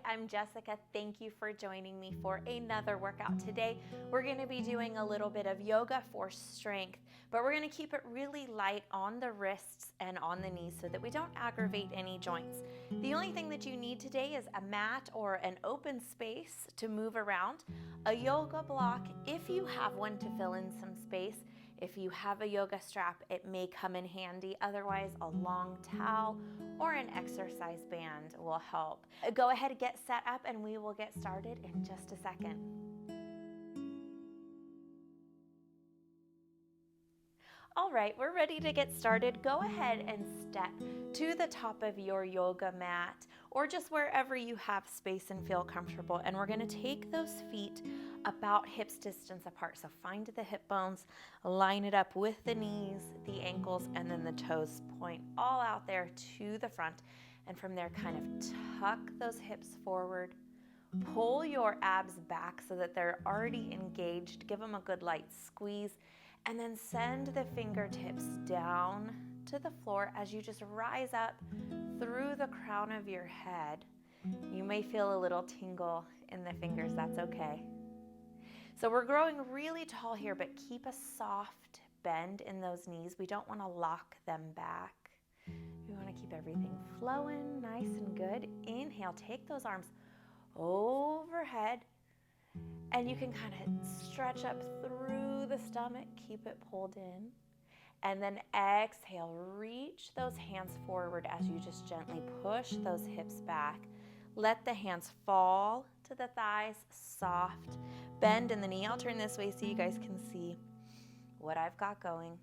I'm Jessica. Thank you for joining me for another workout. Today, we're going to be doing a little bit of yoga for strength, but we're going to keep it really light on the wrists and on the knees so that we don't aggravate any joints. The only thing that you need today is a mat or an open space to move around, a yoga block if you have one to fill in some space. If you have a yoga strap, it may come in handy. Otherwise, a long towel or an exercise band will help. Go ahead and get set up and we will get started in just a second. All right, we're ready to get started. Go ahead and step to the top of your yoga mat or just wherever you have space and feel comfortable. And we're going to take those feet about hips distance apart. So find the hip bones, line it up with the knees, the ankles, and then the toes. Point all out there to the front. And from there, kind of tuck those hips forward. Pull your abs back so that they're already engaged. Give them a good light squeeze. And then send the fingertips down to the floor as you just rise up through the crown of your head. You may feel a little tingle in the fingers. That's okay. So we're growing really tall here, but keep a soft bend in those knees. We don't want to lock them back. We want to keep everything flowing nice and good. Inhale, take those arms overhead, and you can kind of stretch up through the stomach. Keep it pulled in. And then exhale, reach those hands forward as you just gently push those hips back. Let the hands fall to the thighs, soft bend in the knee. I'll turn this way so you guys can see what I've got going.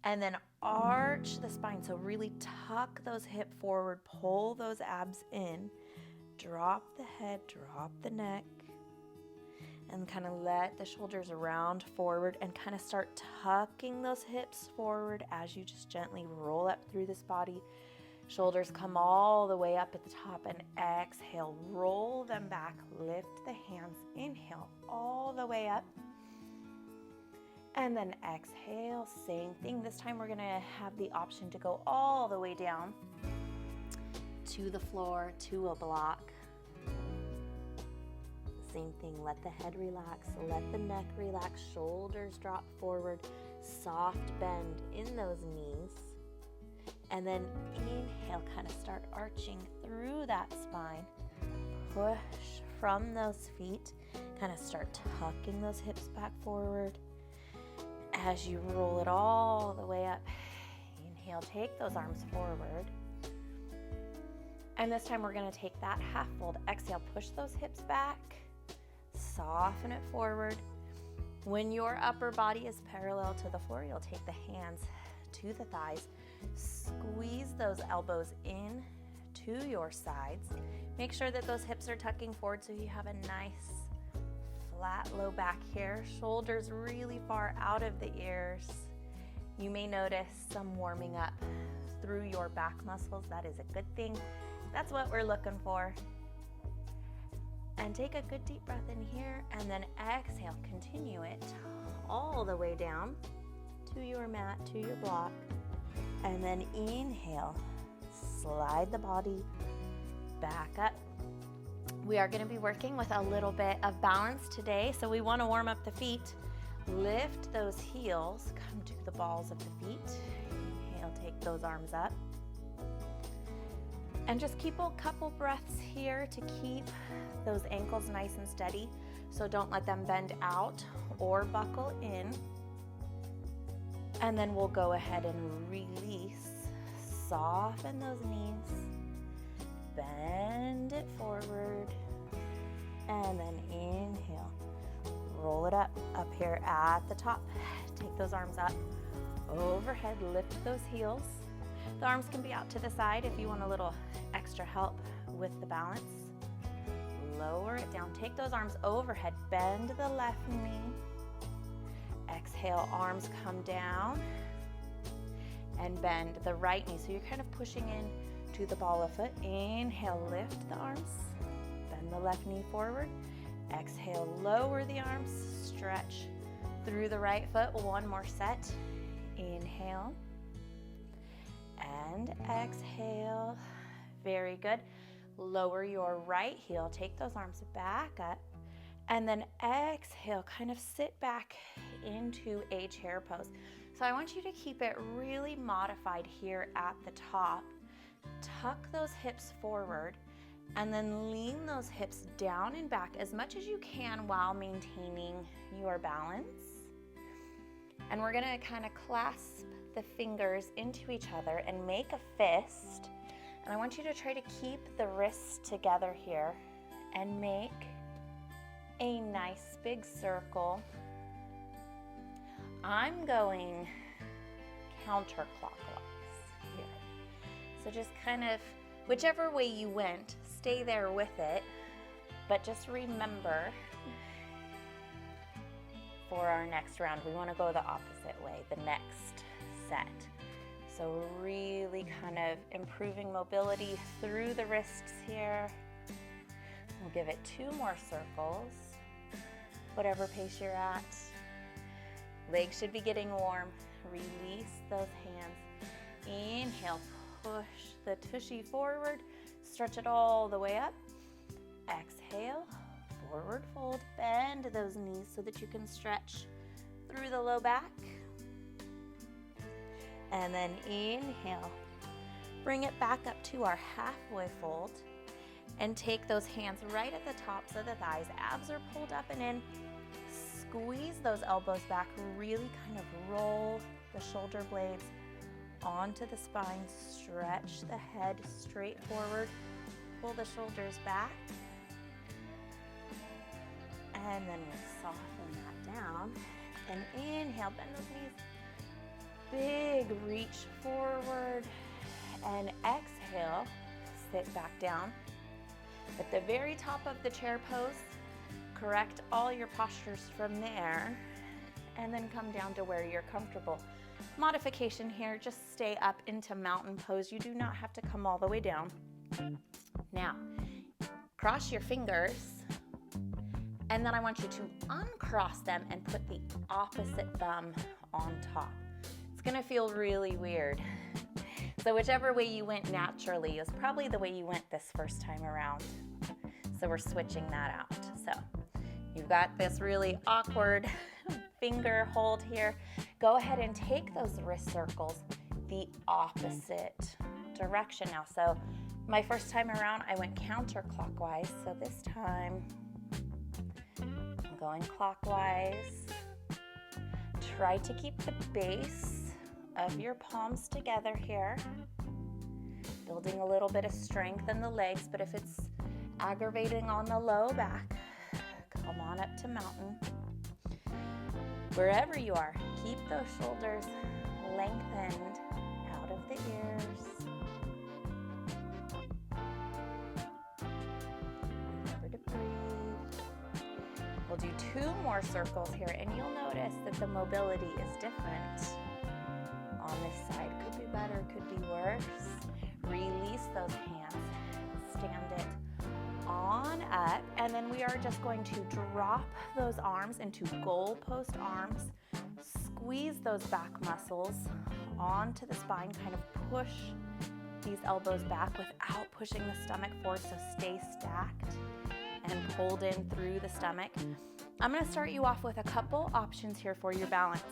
And then arch the spine. So really tuck those hips forward, pull those abs in, drop the head, drop the neck, and kind of let the shoulders round forward and kind of start tucking those hips forward as you just gently roll up through this body. Shoulders come all the way up at the top, and exhale, roll them back, lift the hands, inhale all the way up, and then exhale, same thing. This time we're gonna have the option to go all the way down to the floor, to a block. Same thing, let the head relax, let the neck relax, shoulders drop forward, soft bend in those knees. And then inhale, kind of start arching through that spine. Push from those feet, kind of start tucking those hips back forward. As you roll it all the way up, inhale, take those arms forward. And this time we're gonna take that half fold. Exhale, push those hips back, soften it forward. When your upper body is parallel to the floor, you'll take the hands to the thighs. Squeeze those elbows in to your sides. Make sure that those hips are tucking forward so you have a nice flat low back here. Shoulders really far out of the ears. You may notice some warming up through your back muscles. That is a good thing. That's what we're looking for. And take a good deep breath in here, and then exhale, continue it all the way down to your mat, to your block. And then inhale, slide the body back up. We are going to be working with a little bit of balance today, so we want to warm up the feet. Lift those heels, come to the balls of the feet. Inhale, take those arms up. And just keep a couple breaths here to keep those ankles nice and steady. So don't let them bend out or buckle in. And then we'll go ahead and release. Soften those knees. Bend it forward. And then inhale. Roll it up here at the top. Take those arms up. Overhead, lift those heels. The arms can be out to the side if you want a little extra help with the balance. Lower it down. Take those arms overhead. Bend the left knee. Exhale, arms come down. And bend the right knee. So you're kind of pushing in to the ball of foot. Inhale, lift the arms. Bend the left knee forward. Exhale, lower the arms. Stretch through the right foot. One more set. Inhale. And exhale. Very good. Lower your right heel, take those arms back up, and then exhale, kind of sit back into a chair pose. So I want you to keep it really modified here at the top. Tuck those hips forward, and then lean those hips down and back as much as you can while maintaining your balance. And we're gonna kind of clasp the fingers into each other and make a fist. And I want you to try to keep the wrists together here and make a nice big circle. I'm going counterclockwise here. So just kind of, whichever way you went, stay there with it. But just remember, for our next round, we want to go the opposite way, the next set. So really kind of improving mobility through the wrists here. We'll give it 2 more circles, whatever pace you're at. Legs should be getting warm. Release those hands. Inhale, push the tushy forward, stretch it all the way up. Exhale, forward fold, bend those knees so that you can stretch through the low back. And then inhale, bring it back up to our halfway fold and take those hands right at the tops of the thighs. Abs are pulled up and in. Squeeze those elbows back, really kind of roll the shoulder blades onto the spine, stretch the head straight forward, pull the shoulders back, and then we'll soften that down. And inhale, bend those knees. Big reach forward, and exhale, sit back down. At the very top of the chair pose, correct all your postures from there, and then come down to where you're comfortable. Modification here, just stay up into mountain pose. You do not have to come all the way down. Now, cross your fingers, and then I want you to uncross them and put the opposite thumb on top. It's gonna feel really weird. So whichever way you went naturally is probably the way you went this first time around. So we're switching that out. So you've got this really awkward finger hold here. Go ahead and take those wrist circles the opposite direction now. So my first time around, I went counterclockwise. So this time, I'm going clockwise. Try to keep the base of your palms together here, building a little bit of strength in the legs, but if it's aggravating on the low back, come on up to mountain. Wherever you are, keep those shoulders lengthened out of the ears. Remember to breathe. We'll do 2 more circles here, and you'll notice that the mobility is different. On this side, could be better, could be worse. Release those hands, stand it on up, and then we are just going to drop those arms into goal post arms. Squeeze those back muscles onto the spine, kind of push these elbows back without pushing the stomach forward, so stay stacked and pulled in through the stomach. I'm going to start you off with a couple options here for your balance.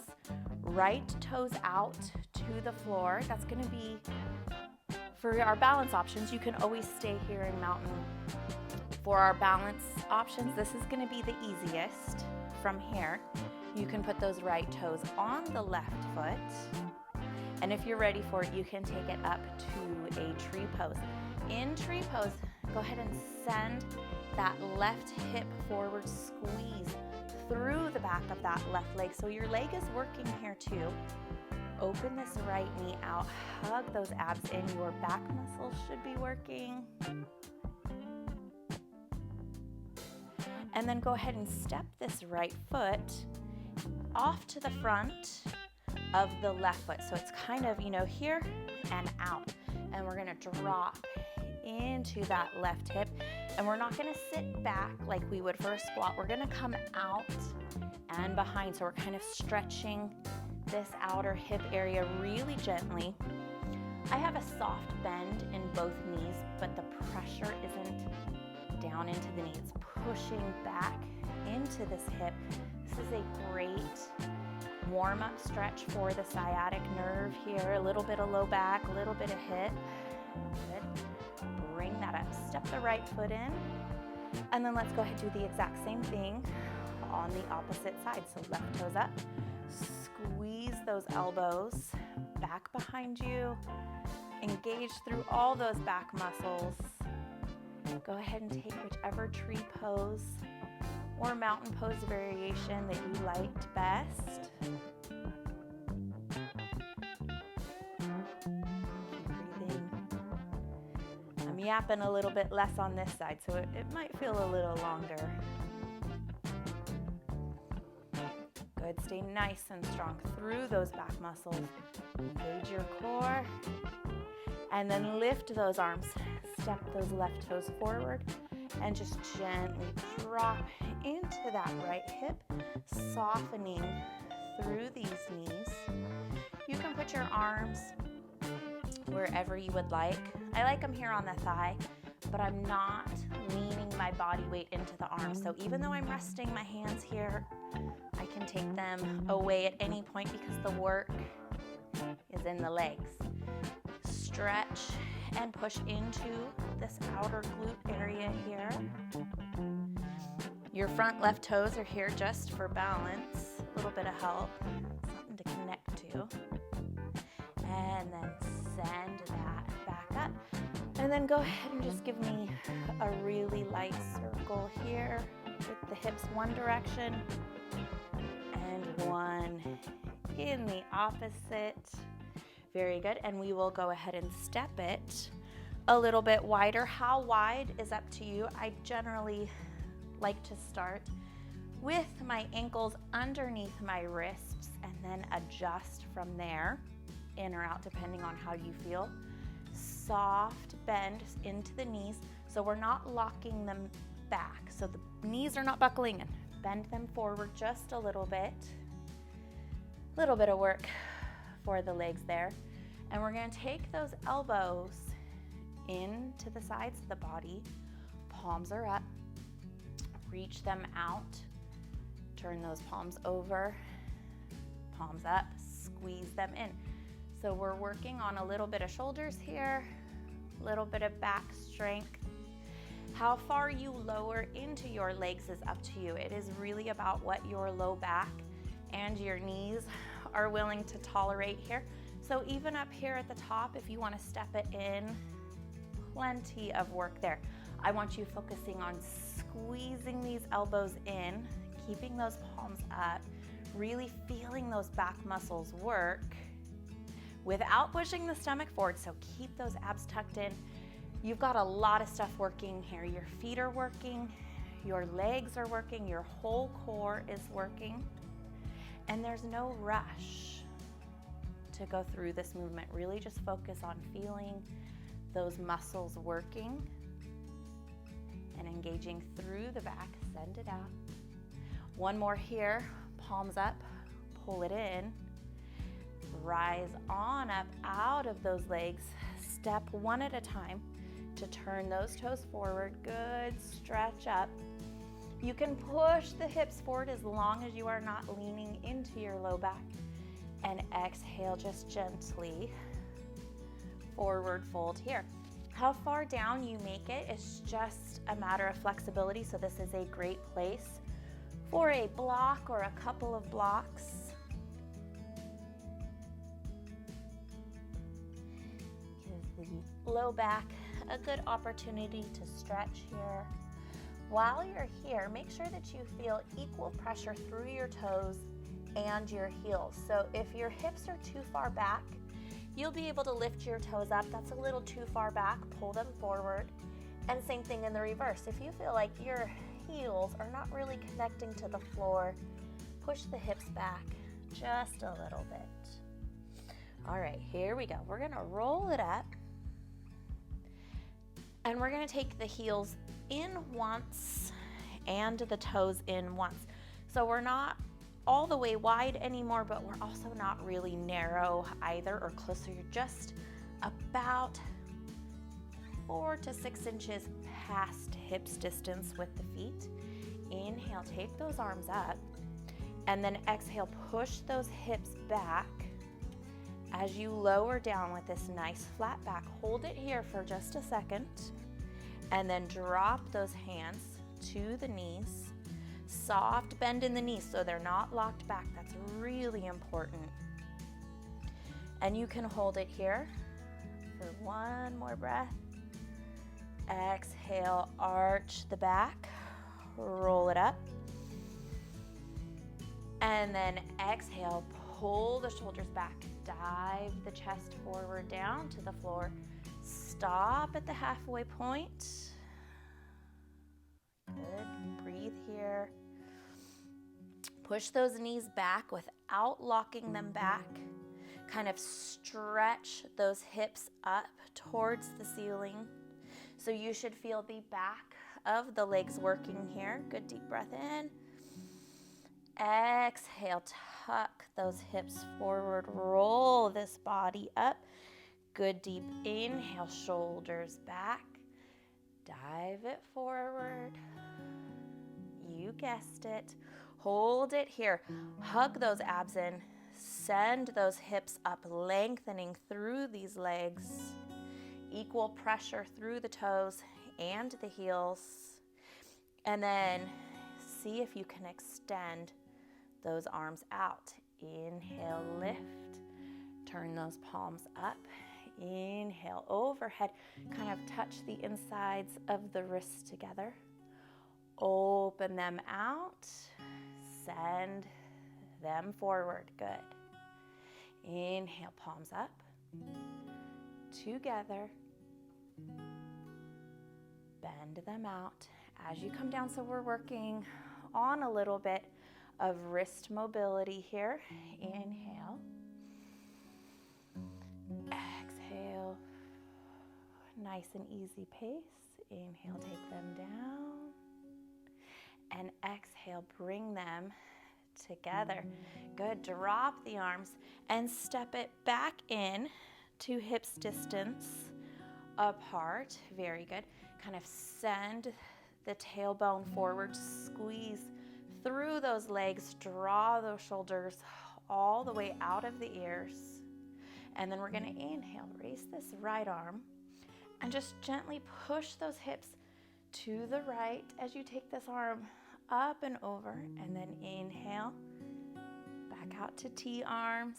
Right toes out to the floor. That's going to be, for our balance options, you can always stay here in mountain. For our balance options, this is going to be the easiest. From here, you can put those right toes on the left foot. And if you're ready for it, you can take it up to a tree pose. In tree pose, go ahead and send that left hip forward, squeeze through the back of that left leg. So your leg is working here too. Open this right knee out, hug those abs in. Your back muscles should be working. And then go ahead and step this right foot off to the front of the left foot. So it's kind of, here and out. And we're gonna drop into that left hip. And we're not gonna sit back like we would for a squat. We're gonna come out and behind. So we're kind of stretching this outer hip area really gently. I have a soft bend in both knees, but the pressure isn't down into the knee. It's pushing back into this hip. This is a great warm-up stretch for the sciatic nerve here. A little bit of low back, a little bit of hip. Good. Bring that up. Step the right foot in. And then let's go ahead and do the exact same thing on the opposite side. So left toes up. Squeeze those elbows back behind you. Engage through all those back muscles. Go ahead and take whichever tree pose or mountain pose variation that you liked best. Keep breathing. I'm yapping a little bit less on this side, so it might feel a little longer. Good, stay nice and strong through those back muscles. Engage your core. And then lift those arms. Step those left toes forward and just gently drop into that right hip, softening through these knees. You can put your arms wherever you would like. I like them here on the thigh, but I'm not leaning my body weight into the arms. So even though I'm resting my hands here, I can take them away at any point because the work is in the legs. Stretch and push into this outer glute area here. Your front left toes are here just for balance, a little bit of help, something to connect to. And then send that back up. And then go ahead and just give me a really light circle here with the hips one direction and one in the opposite. Very good, and we will go ahead and step it a little bit wider. How wide is up to you. I generally like to start with my ankles underneath my wrists and then adjust from there, in or out, depending on how you feel. Soft bend into the knees, so we're not locking them back. So the knees are not buckling in. Bend them forward just a little bit. Little bit of work for the legs there. And we're going to take those elbows into the sides of the body. Palms are up. Reach them out. Turn those palms over. Palms up. Squeeze them in. So we're working on a little bit of shoulders here, a little bit of back strength. How far you lower into your legs is up to you. It is really about what your low back and your knees are willing to tolerate here. So even up here at the top, if you want to step it in, plenty of work there. I want you focusing on squeezing these elbows in, keeping those palms up, really feeling those back muscles work without pushing the stomach forward. So keep those abs tucked in. You've got a lot of stuff working here. Your feet are working, your legs are working, your whole core is working, and there's no rush to go through this movement. Really just focus on feeling those muscles working and engaging through the back. Send it out. One more here, palms up, pull it in, rise on up out of those legs. Step one at a time to turn those toes forward. Good, stretch up. You can push the hips forward as long as you are not leaning into your low back. And exhale just gently, forward fold here. How far down you make it is just a matter of flexibility, so this is a great place for a block or a couple of blocks. Give the low back a good opportunity to stretch here. While you're here, make sure that you feel equal pressure through your toes and your heels. So if your hips are too far back, you'll be able to lift your toes up. That's a little too far back, pull them forward. And same thing in the reverse. If you feel like your heels are not really connecting to the floor, push the hips back just a little bit. All right, here we go. We're gonna roll it up and we're gonna take the heels in once and the toes in once. So we're not all the way wide anymore, but we're also not really narrow either or close. So you're just about 4 to 6 inches past hips distance with the feet. Inhale, take those arms up, and then exhale, push those hips back as you lower down with this nice flat back. Hold it here for just a second, and then drop those hands to the knees. Soft bend in the knees so they're not locked back. That's really important. And you can hold it here for one more breath. Exhale, arch the back, roll it up. And then exhale, pull the shoulders back, dive the chest forward down to the floor. Stop at the halfway point. Good, breathe here. Push those knees back without locking them back. Kind of stretch those hips up towards the ceiling. So you should feel the back of the legs working here. Good deep breath in. Exhale, tuck those hips forward, roll this body up. Good deep inhale, shoulders back. Dive it forward. You guessed it. Hold it here. Hug those abs in. Send those hips up, lengthening through these legs. Equal pressure through the toes and the heels. And then see if you can extend those arms out. Inhale, lift. Turn those palms up. Inhale, overhead. Kind of touch the insides of the wrists together. Open them out. Send them forward. Good. Inhale, palms up. Together. Bend them out as you come down. So we're working on a little bit of wrist mobility here. Inhale. Exhale. Nice and easy pace. Inhale, take them down. And exhale, bring them together. Good. Drop the arms and step it back in to hips distance apart. Very good. Kind of send the tailbone forward, squeeze through those legs, draw those shoulders all the way out of the ears. And then we're going to inhale, raise this right arm, and just gently push those hips to the right as you take this arm up and over. And then inhale, back out to T arms,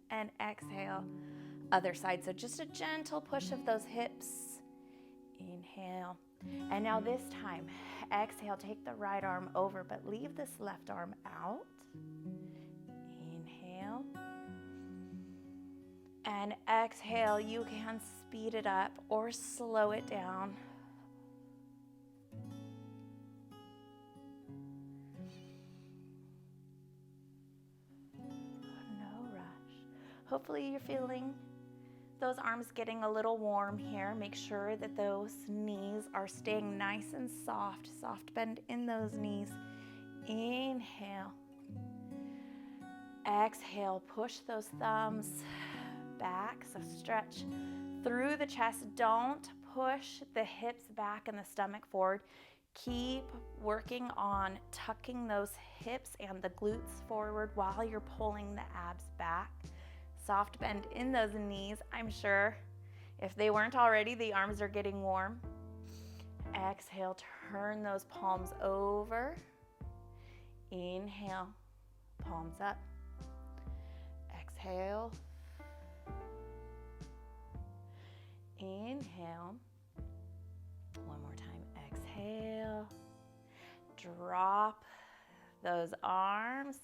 and exhale, other side. So just a gentle push of those hips. Inhale. And now this time, exhale, take the right arm over, but leave this left arm out. Inhale. And exhale, you can speed it up or slow it down. No rush. Hopefully you're feeling those arms getting a little warm here. Make sure that those knees are staying nice and soft. Soft bend in those knees. Inhale. Exhale, push those thumbs back. So stretch through the chest. Don't push the hips back and the stomach forward. Keep working on tucking those hips and the glutes forward while you're pulling the abs back. Soft bend in those knees. I'm sure if they weren't already, the arms are getting warm. Exhale, turn those palms over. Inhale, palms up. Exhale. Inhale. One more time. Exhale. Drop those arms.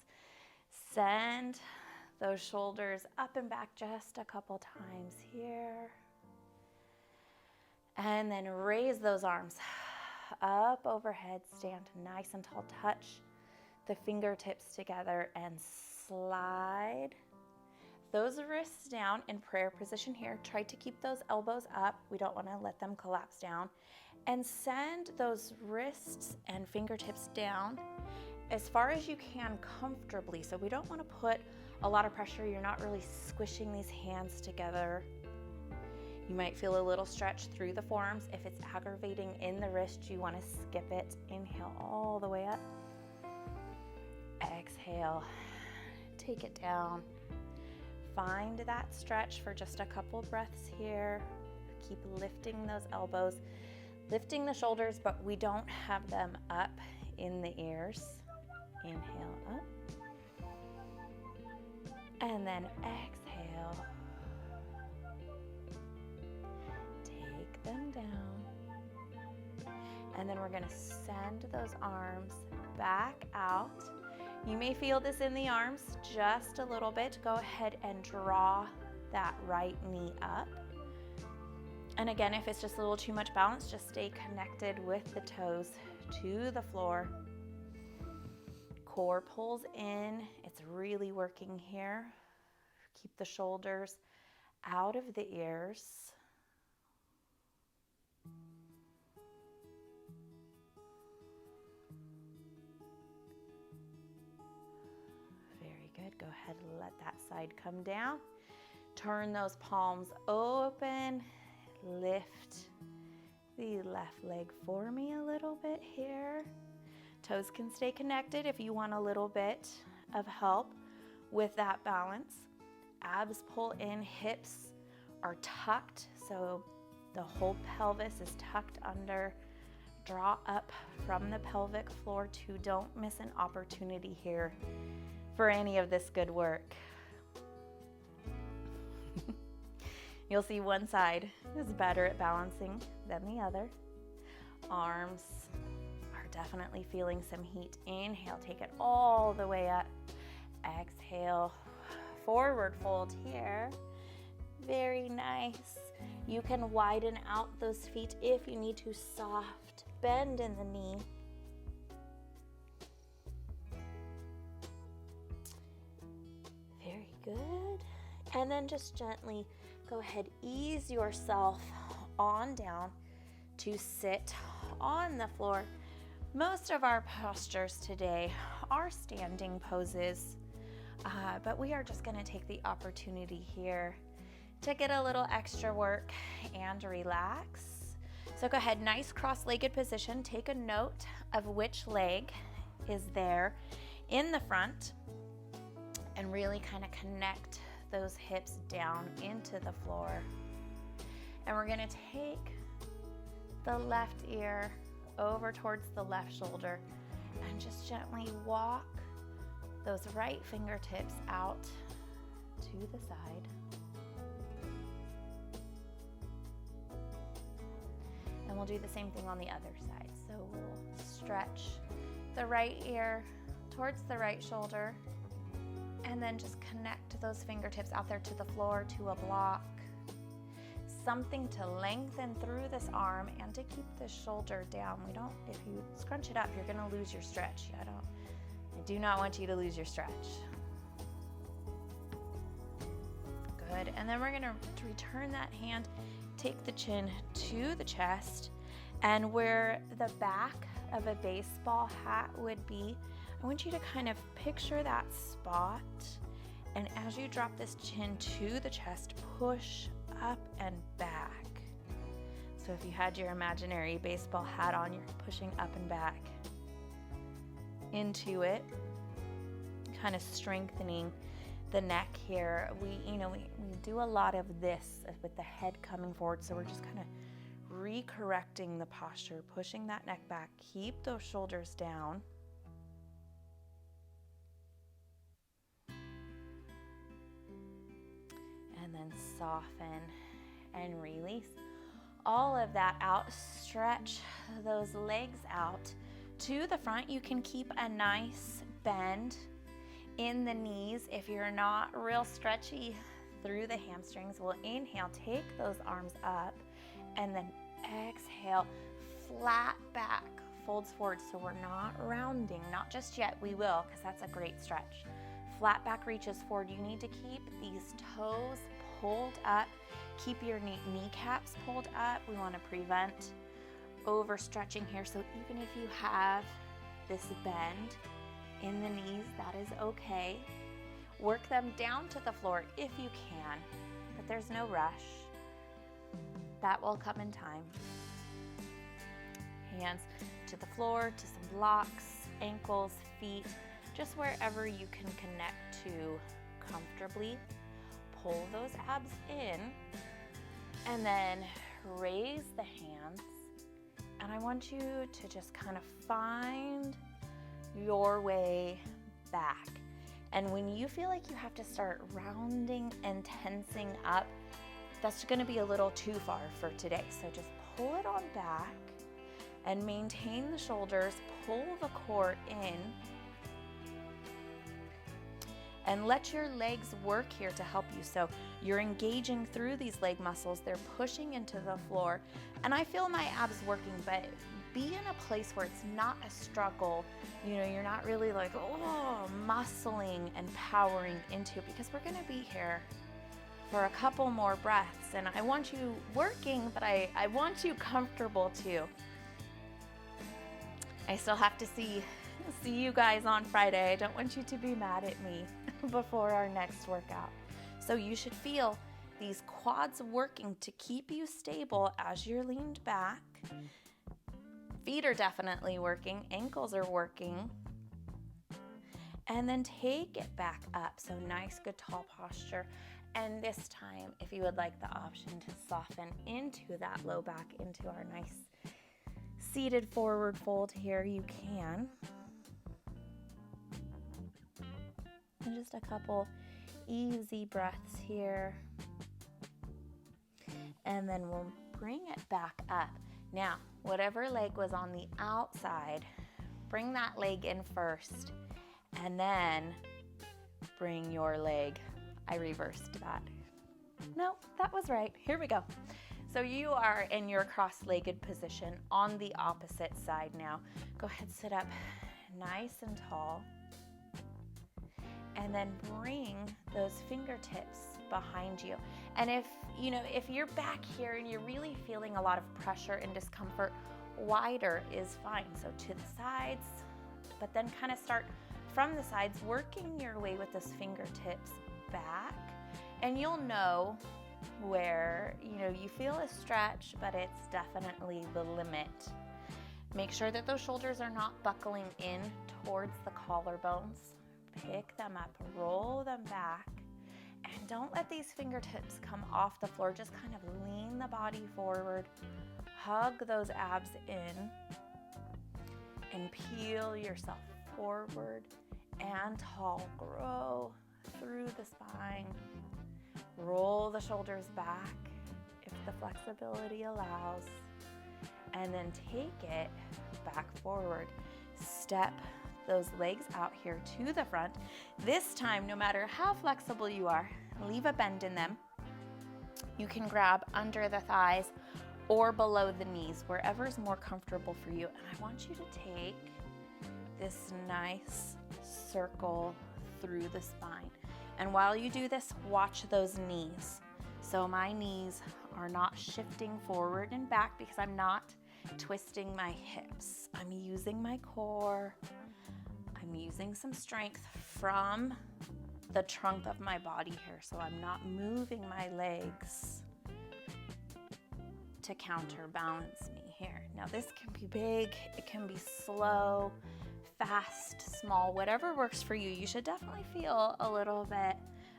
Send those shoulders up and back just a couple times here. And then raise those arms up overhead. Stand nice and tall. Touch the fingertips together and slide those wrists down in prayer position here. Try to keep those elbows up. We don't want to let them collapse down. And send those wrists and fingertips down as far as you can comfortably. So we don't want to put a lot of pressure. You're not really squishing these hands together. You might feel a little stretch through the forearms. If it's aggravating in the wrist, you want to skip it. Inhale all the way up. Exhale, take it down. Find that stretch for just a couple breaths here. Keep lifting those elbows, lifting the shoulders, but we don't have them up in the ears. Inhale up. And then exhale. Take them down. And then we're going to send those arms back out. You may feel this in the arms just a little bit. Go ahead and draw that right knee up. And again, if it's just a little too much balance, just stay connected with the toes to the floor. Core pulls in. It's really working here. Keep the shoulders out of the ears. Very good. Go ahead and let that side come down. Turn those palms open. Lift the left leg for me a little bit here. Toes can stay connected if you want a little bit of help with that balance. Abs pull in, hips are tucked, so the whole pelvis is tucked under. Draw up from the pelvic floor too. Don't miss an opportunity here for any of this good work. You'll see one side is better at balancing than the other. Arms are definitely feeling some heat. Inhale, take it all the way up. Exhale, forward fold here. Very nice. You can widen out those feet if you need to. Soft bend in the knee. Very good. And then just gently go ahead, ease yourself on down to sit on the floor. Most of our postures today are standing poses, but we are just going to take the opportunity here to get a little extra work and relax. So go ahead, nice cross-legged position. Take a note of which leg is there in the front and really kind of connect those hips down into the floor. And we're going to take the left ear over towards the left shoulder and just gently walk those right fingertips out to the side. And we'll do the same thing on the other side. So we'll stretch the right ear towards the right shoulder, and then just connect those fingertips out there to the floor, to a block. Something to lengthen through this arm and to keep the shoulder down. If you scrunch it up, you're gonna lose your stretch. I do not want you to lose your stretch. Good, and then we're gonna return that hand, take the chin to the chest, and where the back of a baseball hat would be, I want you to kind of picture that spot, and as you drop this chin to the chest, push up and back. So if you had your imaginary baseball hat on, you're pushing up and back into it, kind of strengthening the neck here. We do a lot of this with the head coming forward, so we're just kind of recorrecting the posture, pushing that neck back. Keep those shoulders down. And then soften and release all of that out. Stretch those legs out to the front. You can keep a nice bend in the knees if you're not real stretchy through the hamstrings. We'll inhale, take those arms up, and then exhale, flat back, folds forward. So we're not rounding, not just yet. We will, because that's a great stretch. Flat back reaches forward. You need to keep these toes pulled up. Keep your kneecaps pulled up. We want to prevent overstretching here. So even if you have this bend in the knees, that is okay. Work them down to the floor if you can, but there's no rush. That will come in time. Hands to the floor, to some blocks, ankles, feet, just wherever you can connect to comfortably. Pull those abs in, and then raise the hands. And I want you to just kind of find your way back. And when you feel like you have to start rounding and tensing up, that's going to be a little too far for today. So just pull it on back and maintain the shoulders, pull the core in, and let your legs work here to help you. So you're engaging through these leg muscles, they're pushing into the floor, and I feel my abs working, but be in a place where it's not a struggle. You know, you're not really like, muscling and powering into it, because we're gonna be here for a couple more breaths, and I want you working, but I want you comfortable too. I still have to see you guys on Friday. I don't want you to be mad at me before our next workout. So you should feel these quads working to keep you stable as you're leaned back. Feet are definitely working, ankles are working. And then take it back up. So nice, good tall posture. And this time, if you would like the option to soften into that low back, into our nice seated forward fold here, you can. And just a couple easy breaths here. And then we'll bring it back up. Now, whatever leg was on the outside, bring that leg in first, and then bring your leg. I reversed that. No, that was right. Here we go. So you are in your cross-legged position on the opposite side now. Go ahead, sit up nice and tall. And then bring those fingertips behind you. And if you're back here and you're really feeling a lot of pressure and discomfort, wider is fine. So to the sides, but then kind of start from the sides, working your way with those fingertips back. And you'll know where, you feel a stretch, but it's definitely the limit. Make sure that those shoulders are not buckling in towards the collarbones. Pick them up, roll them back, and don't let these fingertips come off the floor. Just kind of lean the body forward, hug those abs in, and peel yourself forward and tall. Grow through the spine. Roll the shoulders back if the flexibility allows, and then take it back forward. Step those legs out here to the front. This time, no matter how flexible you are, leave a bend in them. You can grab under the thighs or below the knees, wherever's more comfortable for you. And I want you to take this nice circle through the spine. And while you do this, watch those knees. So my knees are not shifting forward and back because I'm not twisting my hips. I'm using my core. I'm using some strength from the trunk of my body here. So I'm not moving my legs to counterbalance me here. Now this can be big, it can be slow, fast, small, whatever works for you. You should definitely feel a little bit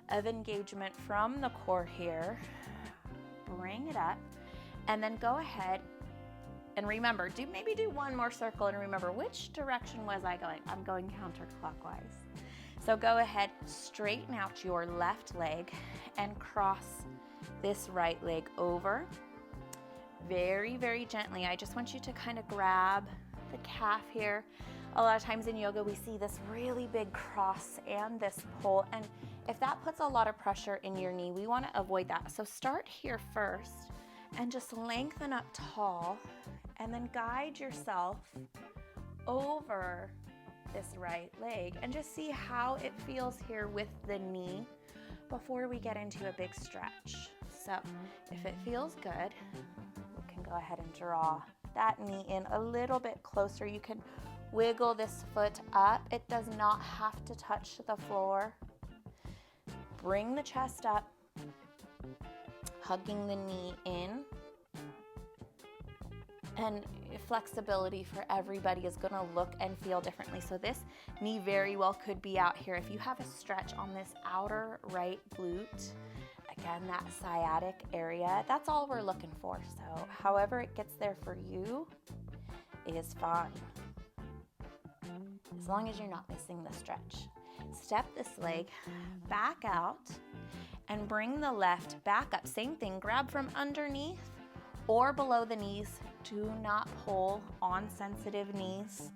of engagement from the core here. Bring it up, and then go ahead and remember, maybe do one more circle, and remember, which direction was I going? I'm going counterclockwise. So go ahead, straighten out your left leg and cross this right leg over. Very, very gently. I just want you to kind of grab the calf here. A lot of times in yoga, we see this really big cross and this pull, and if that puts a lot of pressure in your knee, we want to avoid that. So start here first and just lengthen up tall, and then guide yourself over this right leg and just see how it feels here with the knee before we get into a big stretch. So if it feels good, we can go ahead and draw that knee in a little bit closer. You can wiggle this foot up. It does not have to touch the floor. Bring the chest up. hugging the knee in. And flexibility for everybody is going to look and feel differently. So this knee very well could be out here. If you have a stretch on this outer right glute, again, that sciatic area, that's all we're looking for. So however it gets there for you is fine, as long as you're not missing the stretch. Step this leg back out and bring the left back up. Same thing, grab from underneath or below the knees. Do not pull on sensitive knees.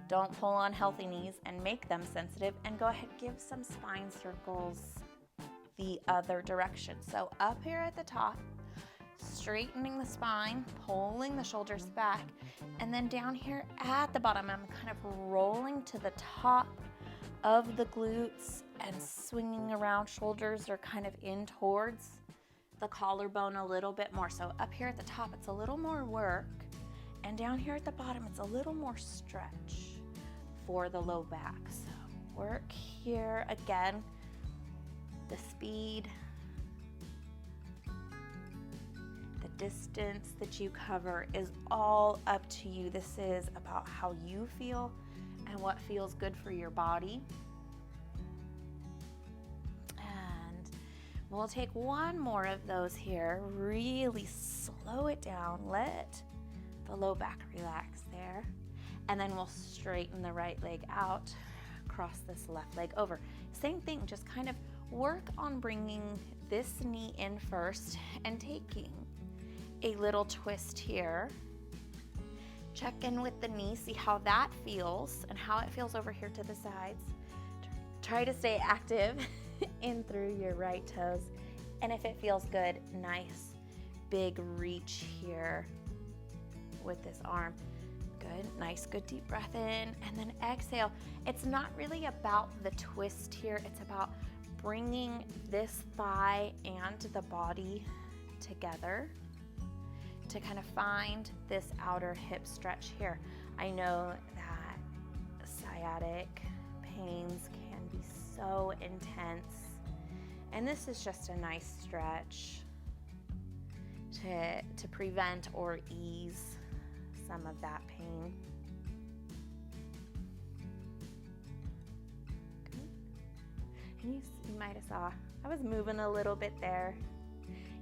Don't pull on healthy knees and make them sensitive. And go ahead, give some spine circles the other direction. So up here at the top, straightening the spine, pulling the shoulders back, and then down here at the bottom, I'm kind of rolling to the top of the glutes and swinging around. Shoulders are kind of in towards the collarbone a little bit more. So up here at the top, it's a little more work, and down here at the bottom, it's a little more stretch for the low back. So work here again, the speed, the distance that you cover is all up to you. This is about how you feel and what feels good for your body. We'll take one more of those here. Really slow it down. Let the low back relax there. And then we'll straighten the right leg out, cross this left leg over. Same thing, just kind of work on bringing this knee in first and taking a little twist here. Check in with the knee, see how that feels and how it feels over here to the sides. Try to stay active in through your right toes. And if it feels good, nice big reach here with this arm. Good, nice, good deep breath in, and then exhale. It's not really about the twist here. It's about bringing this thigh and the body together to kind of find this outer hip stretch here. I know that sciatic pains can be so intense, and this is just a nice stretch to prevent or ease some of that pain. Good. And you might have saw I was moving a little bit there.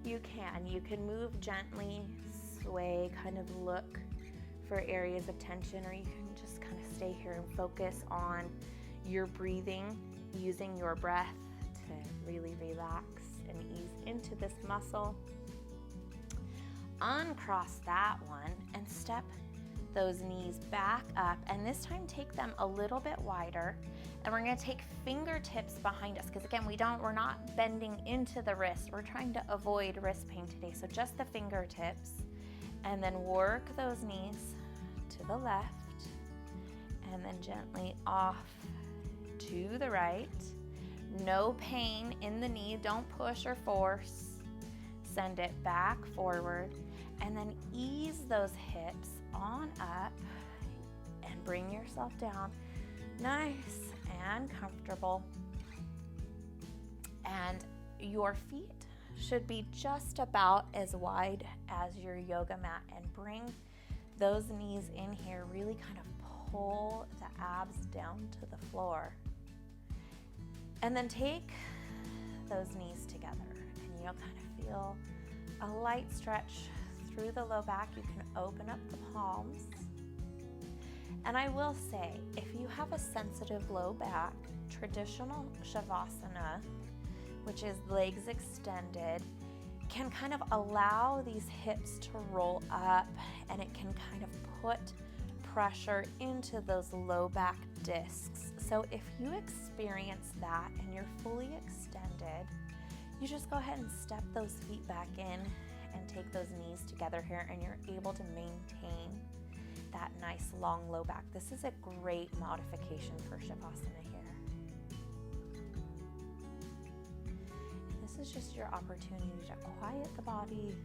You can move gently, sway, kind of look for areas of tension, or you can just kind of stay here and focus on your breathing, using your breath to really relax and ease into this muscle. Uncross that one and step those knees back up, and this time take them a little bit wider, and we're going to take fingertips behind us, because again, we're not bending into the wrist. We're trying to avoid wrist pain today, so just the fingertips, and then work those knees to the left and then gently off to the right. No pain in the knee, don't push or force. Send it back forward, and then ease those hips on up and bring yourself down nice and comfortable. And your feet should be just about as wide as your yoga mat, and bring those knees in here. Really kind of pull the abs down to the floor, and then take those knees together, and you'll kind of feel a light stretch through the low back. You can open up the palms. And I will say, if you have a sensitive low back, traditional Shavasana, which is legs extended, can kind of allow these hips to roll up, and it can kind of put pressure into those low back discs. So if you experience that and you're fully extended, you just go ahead and step those feet back in and take those knees together here, and you're able to maintain that nice long low back. This is a great modification for Shavasana here. And this is just your opportunity to quiet the body,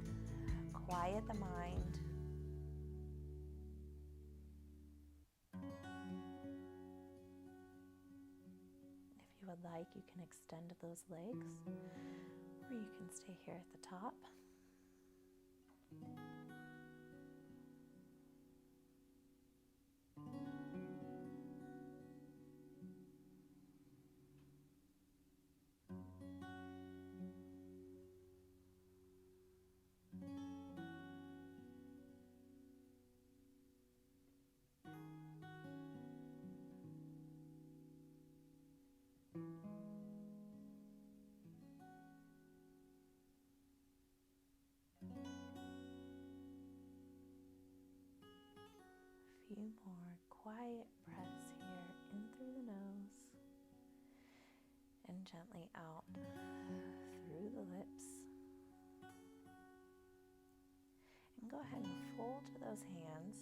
quiet the mind. If you would like, you can extend those legs. or you can stay here at the top. Few more quiet breaths here, in through the nose and gently out through the lips. And go ahead and fold those hands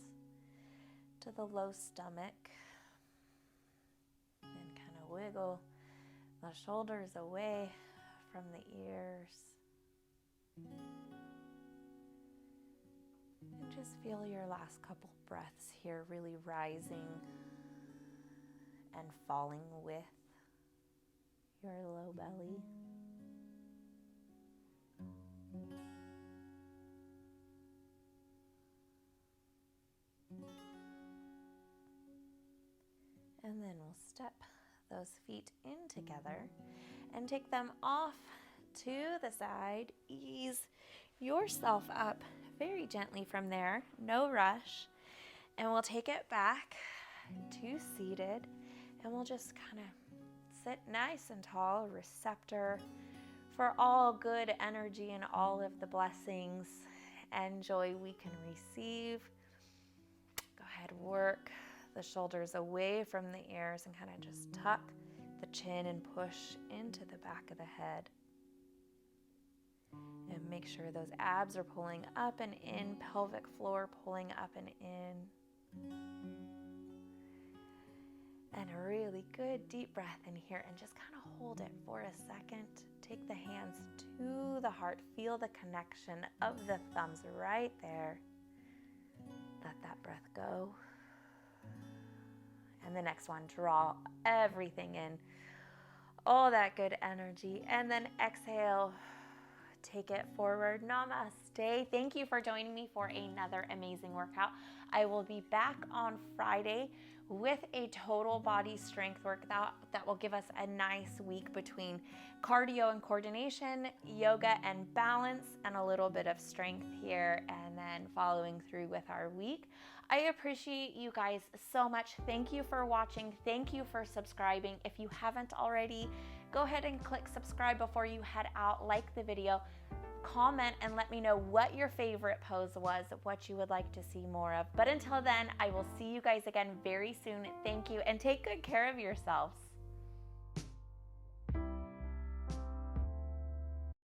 to the low stomach and kind of wiggle the shoulders away from the ears. And just feel your last couple breaths here really rising and falling with your low belly. And then we'll step those feet in together and take them off to the side. Ease yourself up very gently from there, no rush. And we'll take it back to seated, and we'll just kind of sit nice and tall, receptor for all good energy and all of the blessings and joy we can receive. Go ahead, work the shoulders away from the ears and kind of just tuck the chin and push into the back of the head. And make sure those abs are pulling up and in, pelvic floor pulling up and in. And a really good deep breath in here, and just kind of hold it for a second. Take the hands to the heart. Feel the connection of the thumbs right there. Let that breath go. And the next one, draw everything in, all that good energy. And then exhale. Take it forward. Namaste. Thank you for joining me for another amazing workout. I will be back on Friday with a total body strength workout that will give us a nice week between cardio and coordination, yoga and balance, and a little bit of strength here, and then following through with our week. I appreciate you guys so much. Thank you for watching. Thank you for subscribing. If you haven't already, go ahead and click subscribe before you head out. Like the video, comment, and let me know what your favorite pose was, what you would like to see more of. But until then, I will see you guys again very soon. Thank you, and take good care of yourselves.